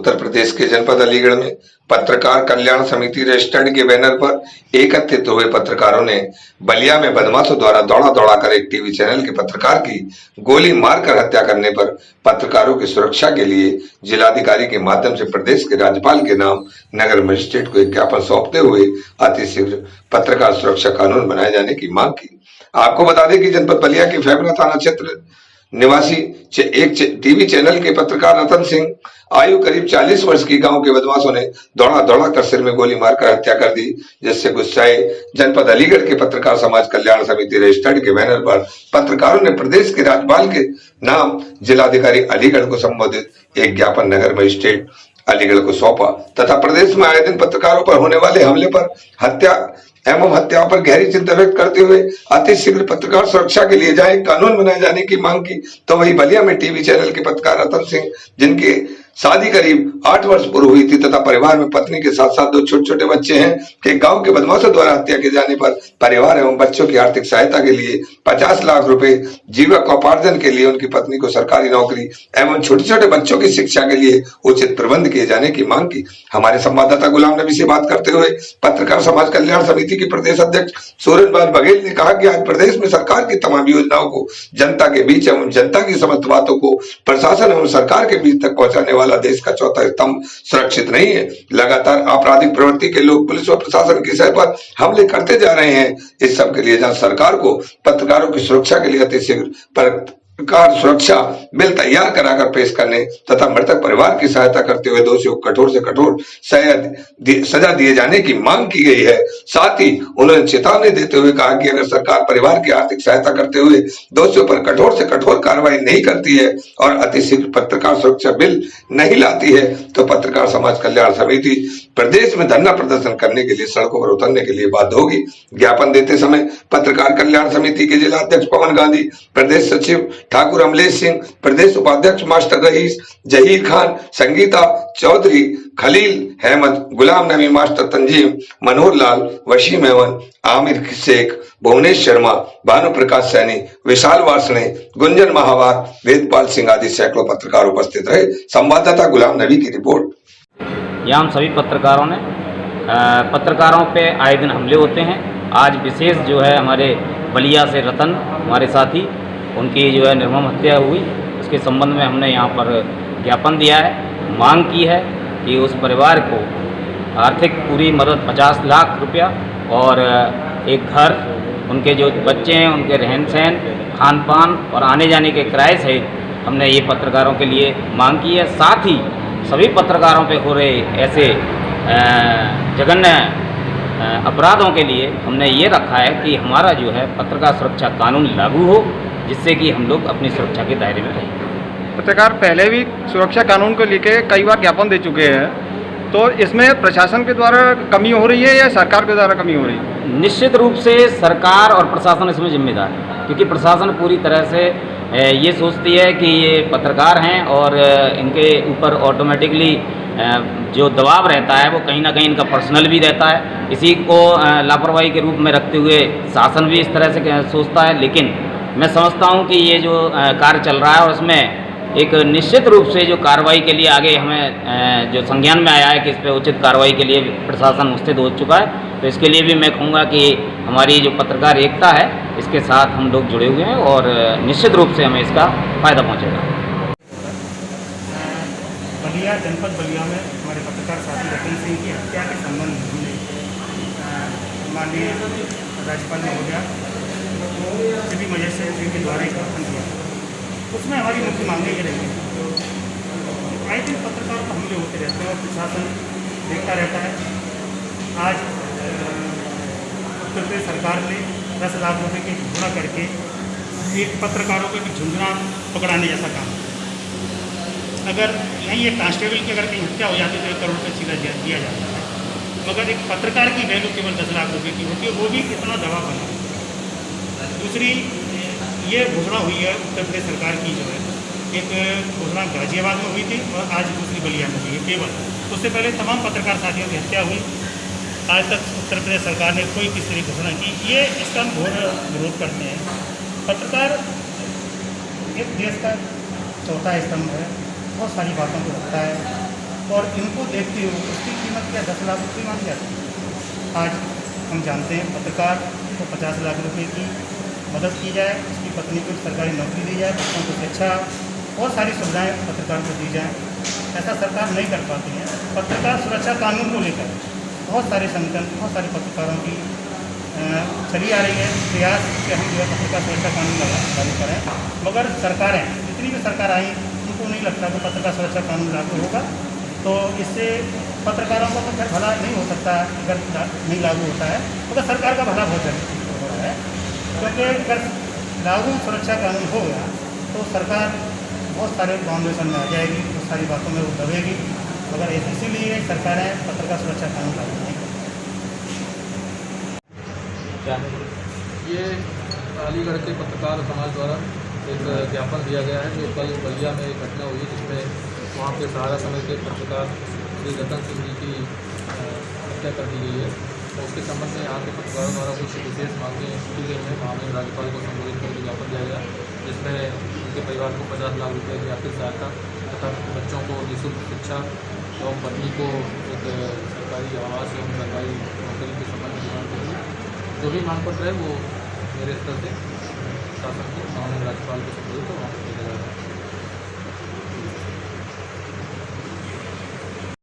उत्तर प्रदेश के जनपद अलीगढ़ में पत्रकार कल्याण समिति रजिस्टर्ड के बैनर पर एकत्रित हुए पत्रकारों ने बलिया में बदमाशों द्वारा दौड़ा दौड़ा कर एक टीवी चैनल के पत्रकार की गोली मारकर हत्या करने पर पत्रकारों की सुरक्षा के लिए जिलाधिकारी के माध्यम से प्रदेश के राज्यपाल के नाम नगर मजिस्ट्रेट को एक ज्ञापन सौंपते हुए अतिशीघ्र पत्रकार सुरक्षा कानून बनाए जाने की मांग की। आपको बता दें कि जनपद बलिया के फैबरा थाना क्षेत्र निवासी एक टीवी चैनल के पत्रकार रतन सिंह आयु करीब 40 वर्ष की गांव के बदमाशों ने दौड़ा दौड़ा कर सिर में गोली मारकर हत्या कर दी, जिससे गुस्साए जनपद अलीगढ़ के पत्रकार समाज कल्याण समिति रजिस्टर्ड के बैनर पर पत्रकारों ने प्रदेश के राज्यपाल के नाम जिलाधिकारी अलीगढ़ को संबोधित एक ज्ञापन नगर मजिस्ट्रेट अलीगढ़ को सौंपा तथा प्रदेश में आए दिन पत्रकारों पर होने वाले हमले पर हत्याओं पर गहरी चिंता व्यक्त करते हुए अतिशीघ्र पत्रकार सुरक्षा के लिए जहां कानून बनाए जाने की मांग की, तो वही बलिया में टीवी चैनल के पत्रकार रतन सिंह, जिनकी शादी करीब 8 वर्ष पूर्व हुई थी तथा परिवार में पत्नी के साथ साथ 2 छोटे छोटे बच्चे हैं, के गांव के बदमाशों द्वारा हत्या किए जाने पर परिवार एवं बच्चों की आर्थिक सहायता के लिए 50 लाख रुपए जीविकोपार्जन के लिए उनकी पत्नी को सरकारी नौकरी एवं छोटे छोटे बच्चों की शिक्षा के लिए उचित प्रबंध किए जाने की मांग की। हमारे संवाददाता गुलाम नबी से बात करते हुए पत्रकार समाज कल्याण समिति के प्रदेश अध्यक्ष सूरजबाल बघेल ने कहा कि आज प्रदेश में सरकार की तमाम योजनाओं को जनता के बीच एवं जनता की समस्त बातों को प्रशासन एवं सरकार के बीच तक पहुंचाने वाला देश का चौथा स्तंभ सुरक्षित नहीं है। लगातार आपराधिक प्रवृत्ति के लोग पुलिस व प्रशासन की सह पर हमले करते जा रहे हैं। इस सब के लिए जहां सरकार को पत्रकारों की सुरक्षा के लिए अतिशीघ्र पत्रकार सुरक्षा बिल तैयार कराकर पेश करने तथा मृतक परिवार की सहायता करते हुए दोषियों को कठोर से कठोर सजा दिए जाने की मांग की गई है। साथ ही उन्होंने चेतावनी देते हुए कहा कि अगर सरकार परिवार की आर्थिक सहायता करते हुए दोषियों पर कठोर से कठोर कार्रवाई नहीं करती है और अतिशीघ्र पत्रकार सुरक्षा बिल नहीं लाती है तो पत्रकार समाज कल्याण समिति प्रदेश में धरना प्रदर्शन करने के लिए सड़कों पर उतरने के लिए बाध्य होगी। ज्ञापन देते समय पत्रकार कल्याण समिति के जिला अध्यक्ष पवन गांधी, प्रदेश सचिव ठाकुर अमलेश सिंह, प्रदेश उपाध्यक्ष master rice, Zaheer Khan, Sangeeta Chaudhary, Khalil Ahmad, Ghulam Nabi master तंजीम, मनोहर लाल, वसीम अहमद, आमिर शेख, भुवनेश शर्मा, भानु प्रकाश सैनी, विशाल वासने, गुंजन महावार, वेदपाल सिंह आदि सैकड़ों पत्रकार उपस्थित रहे। संवाददाता गुलाम नबी की रिपोर्ट। यहाँ हम सभी पत्रकारों पे आए दिन हमले होते हैं। आज विशेष जो है हमारे बलिया से रतन हमारे साथी, उनकी जो है निर्मम हत्या हुई, उसके संबंध में हमने यहाँ पर ज्ञापन दिया है। मांग की है कि उस परिवार को आर्थिक पूरी मदद 50 लाख रुपया और एक घर, उनके जो बच्चे हैं उनके रहन सहन, खान पान और आने जाने के किराए सहित हमने ये पत्रकारों के लिए मांग की है। साथ ही सभी पत्रकारों पे हो रहे ऐसे जघन्य अपराधों के लिए हमने ये रखा है कि हमारा जो है पत्रकार सुरक्षा कानून लागू हो, जिससे कि हम लोग अपनी सुरक्षा के दायरे में रहें। पत्रकार पहले भी सुरक्षा कानून को लेकर कई बार ज्ञापन दे चुके हैं, तो इसमें प्रशासन के द्वारा कमी हो रही है या सरकार के द्वारा कमी हो रही है? निश्चित रूप से सरकार और प्रशासन इसमें जिम्मेदार है, क्योंकि प्रशासन पूरी तरह से ये सोचती है कि ये पत्रकार हैं और इनके ऊपर ऑटोमेटिकली जो दबाव रहता है वो कहीं ना कहीं इनका पर्सनल भी रहता है। इसी को लापरवाही के रूप में रखते हुए शासन भी इस तरह से सोचता है। लेकिन मैं समझता हूँ कि ये जो कार्य चल रहा है और उसमें एक निश्चित रूप से जो कार्रवाई के लिए आगे हमें जो संज्ञान में आया है कि इस पर उचित कार्रवाई के लिए प्रशासन उपस्थित हो चुका है, तो इसके लिए भी मैं कहूँगा कि हमारी जो पत्रकार एकता है इसके साथ हम लोग जुड़े हुए हैं और निश्चित रूप से हमें इसका फायदा पहुँचेगा। बलिया जनपद बलिया में हमारे पत्रकार साथी रतन सिंह की हत्या के संबंध में माननीय राज्यपाल महोदया सभी मजिस्ट्रेट के द्वारा एक ज्ञापन किया। उसमें हमारी मुख्य मांगें ये रही आए दिन पत्रकार पर हमले होते रहते हैं और प्रशासन देखता रहता है। आज उत्तर प्रदेश सरकार ने 10 लाख रुपए की घोषणा करके एक पत्रकारों को झुंझुना पकड़ाने जैसा काम। अगर यहीं एक कांस्टेबल की अगर कहीं हत्या हो जाती तो 1 करोड़ रुपये सीधा दिया जाता है, मगर एक पत्रकार की वैल्यू केवल 10 लाख रुपये की होती है, वो भी इतना दबाव बना। दूसरी ये घोषणा हुई है उत्तर प्रदेश सरकार की, जो है एक घोषणा गाजियाबाद में हुई थी और आज दूसरी बलिया में हुई है केवल। उससे पहले तमाम पत्रकार साथियों की हत्या हुई। आज तक उत्तर प्रदेश सरकार ने कोई किसी तरह घोषणा की, ये इसका हम घोर विरोध करते हैं। पत्रकार एक देश का चौथा स्तंभ है, बहुत सारी बातों को रखता है। और इनको देखते हुए उसकी कीमत क्या 10 लाख रुपये मांगी जाती है। आज हम जानते हैं पत्रकार को 50 लाख रुपए की मदद की जाए, उसकी पत्नी को सरकारी नौकरी दी जाए, बच्चों को शिक्षा, बहुत सारी सुविधाएं पत्रकार को दी जाएं। ऐसा सरकार नहीं कर पाती है। पत्रकार सुरक्षा कानून को लेकर बहुत सारे संगठन, बहुत सारे पत्रकारों की चली आ रही है प्रयास कि हम जो है पत्रकार सुरक्षा कानून लागू करें, मगर सरकारें जितनी भी सरकार आई उनको नहीं लगता कि पत्रकार सुरक्षा कानून लागू होगा। तो इससे पत्रकारों का कुछ भला नहीं हो सकता अगर नहीं लागू होता है, मगर सरकार का भला बहुत जल्दी हो रहा है, क्योंकि अगर लागू सुरक्षा कानून हो गया तो सरकार बहुत सारे फाउंडेशन में आ जाएगी, बहुत सारी बातों में वो दबेगी, मगर इसीलिए सरकारें पत्रकार सुरक्षा कानून लागू नहीं ये अलीगढ़ के पत्रकार समाज द्वारा एक ज्ञापन दिया गया है जो कल बलिया में एक घटना हुई जिसमें वहाँ पे सहारा समय के पत्रकार श्री रतन सिंह जी की हत्या कर दी गई है। तो उसके संबंध में यहाँ के पत्रकारों द्वारा कुछ विशेष मांगें की गई हैं। मामले राज्यपाल को संबोधित करके ज्ञापन दिया गया जिसमें उनके परिवार को 50 लाख रुपये की आर्थिक सहायता तथा बच्चों को निःशुल्क शिक्षा एवं पत्नी को एक सरकारी आवास एवं सरकारी नौकरी के संबंध में मांग की। जो भी मांग पत्र है वो मेरे स्तर से शासन के माननीय राज्यपाल को संबोधित वहाँ भेजा जा रहा है।